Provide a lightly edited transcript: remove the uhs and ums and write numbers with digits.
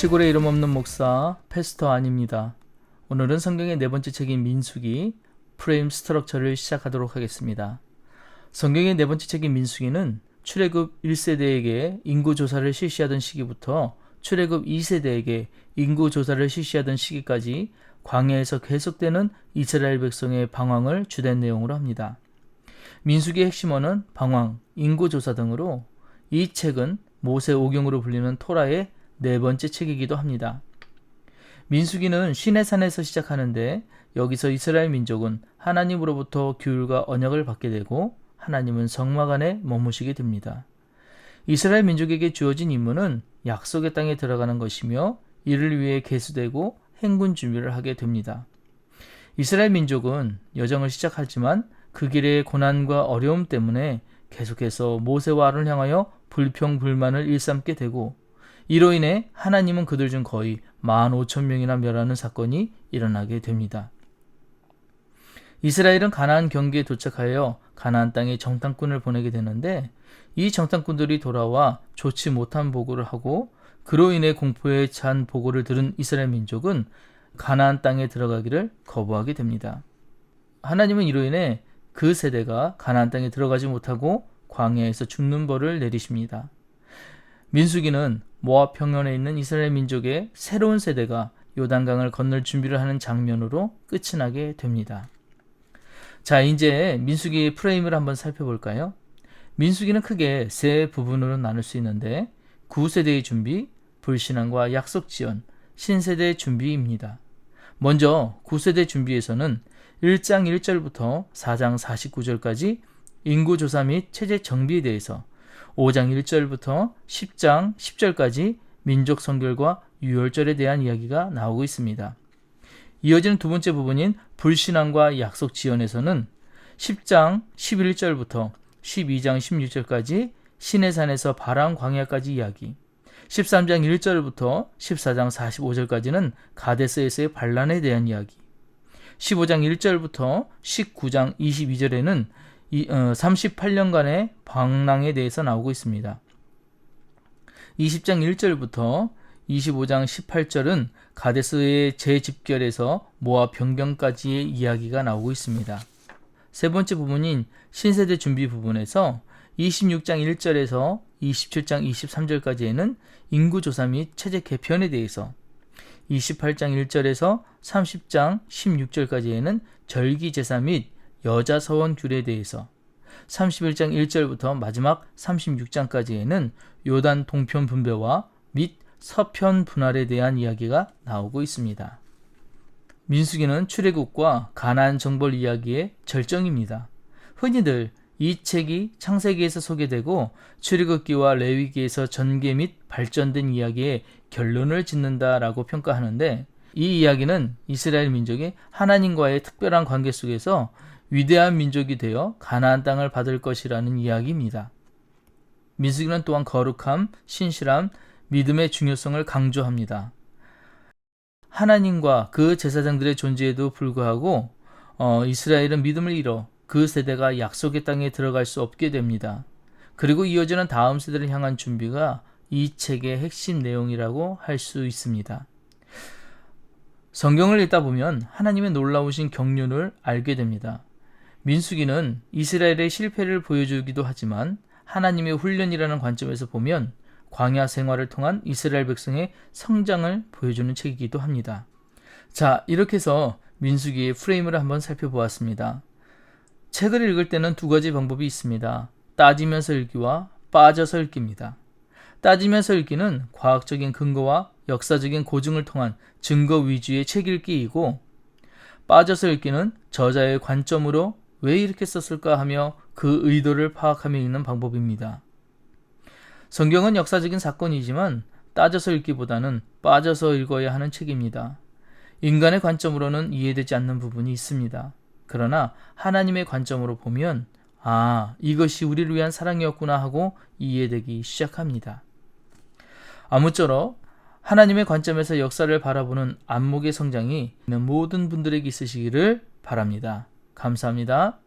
시골에 이름 없는 목사 패스터 아닙니다. 오늘은 성경의 네 번째 책인 민수기 프레임 스트럭처를 시작하도록 하겠습니다. 성경의 네 번째 책인 민수기는 출애굽 1세대에게 인구조사를 실시하던 시기부터 출애굽 2세대에게 인구조사를 실시하던 시기까지 광야에서 계속되는 이스라엘 백성의 방황을 주된 내용으로 합니다. 민수기의 핵심어는 방황, 인구조사 등으로 이 책은 모세 오경으로 불리는 토라의 네 번째 책이기도 합니다. 민수기는 시내산에서 시작하는데 여기서 이스라엘 민족은 하나님으로부터 규율과 언약을 받게 되고 하나님은 성막 안에 머무시게 됩니다. 이스라엘 민족에게 주어진 임무는 약속의 땅에 들어가는 것이며 이를 위해 계수되고 행군 준비를 하게 됩니다. 이스라엘 민족은 여정을 시작하지만 그 길의 고난과 어려움 때문에 계속해서 모세와 아론을 향하여 불평불만을 일삼게 되고 이로 인해 하나님은 그들 중 거의 15,000명이나 멸하는 사건이 일어나게 됩니다. 이스라엘은 가나안 경계에 도착하여 가나안 땅에 정탐꾼을 보내게 되는데 이 정탐꾼들이 돌아와 좋지 못한 보고를 하고 그로 인해 공포에 찬 보고를 들은 이스라엘 민족은 가나안 땅에 들어가기를 거부하게 됩니다. 하나님은 이로 인해 그 세대가 가나안 땅에 들어가지 못하고 광야에서 죽는 벌을 내리십니다. 민수기는 모압 평원에 있는 이스라엘 민족의 새로운 세대가 요단강을 건널 준비를 하는 장면으로 끝이 나게 됩니다. 자, 이제 민수기의 프레임을 한번 살펴볼까요? 민수기는 크게 세 부분으로 나눌 수 있는데 9세대의 준비, 불신앙과 약속 지연, 신세대의 준비입니다. 먼저 9세대 준비에서는 1장 1절부터 4장 49절까지 인구조사 및 체제 정비에 대해서 5장 1절부터 10장 10절까지 민족 선결과 유월절에 대한 이야기가 나오고 있습니다. 이어지는 두 번째 부분인 불신앙과 약속 지연에서는 10장 11절부터 12장 16절까지 시내산에서 바람 광야까지 이야기, 13장 1절부터 14장 45절까지는 가데스에서의 반란에 대한 이야기, 15장 1절부터 19장 22절에는 38년간의 방랑에 대해서 나오고 있습니다. 20장 1절부터 25장 18절은 가데스의 재집결에서 모압 변경까지의 이야기가 나오고 있습니다. 세 번째 부분인 신세대 준비 부분에서 26장 1절에서 27장 23절까지에는 인구조사 및 체제 개편에 대해서, 28장 1절에서 30장 16절까지에는 절기제사 및 여자 서원 규례에 대해서, 31장 1절부터 마지막 36장까지에는 요단 동편 분배와 및 서편 분할에 대한 이야기가 나오고 있습니다. 민수기는 출애굽과 가나안 정벌 이야기의 절정입니다. 흔히들 이 책이 창세기에서 소개되고 출애굽기와 레위기에서 전개 및 발전된 이야기의 결론을 짓는다라고 평가하는데 이 이야기는 이스라엘 민족이 하나님과의 특별한 관계 속에서 위대한 민족이 되어 가나안 땅을 받을 것이라는 이야기입니다. 민수기는 또한 거룩함, 신실함, 믿음의 중요성을 강조합니다. 하나님과 그 제사장들의 존재에도 불구하고 이스라엘은 믿음을 잃어 그 세대가 약속의 땅에 들어갈 수 없게 됩니다. 그리고 이어지는 다음 세대를 향한 준비가 이 책의 핵심 내용이라고 할 수 있습니다. 성경을 읽다 보면 하나님의 놀라우신 경륜을 알게 됩니다. 민수기는 이스라엘의 실패를 보여주기도 하지만 하나님의 훈련이라는 관점에서 보면 광야 생활을 통한 이스라엘 백성의 성장을 보여주는 책이기도 합니다. 자, 이렇게 해서 민수기의 프레임을 한번 살펴보았습니다. 책을 읽을 때는 두 가지 방법이 있습니다. 따지면서 읽기와 빠져서 읽기입니다. 따지면서 읽기는 과학적인 근거와 역사적인 고증을 통한 증거 위주의 책 읽기이고, 빠져서 읽기는 저자의 관점으로 왜 이렇게 썼을까 하며 그 의도를 파악하며 읽는 방법입니다. 성경은 역사적인 사건이지만 따져서 읽기보다는 빠져서 읽어야 하는 책입니다. 인간의 관점으로는 이해되지 않는 부분이 있습니다. 그러나 하나님의 관점으로 보면 이것이 우리를 위한 사랑이었구나 하고 이해되기 시작합니다. 아무쪼록 하나님의 관점에서 역사를 바라보는 안목의 성장이 있는 모든 분들에게 있으시기를 바랍니다. 감사합니다.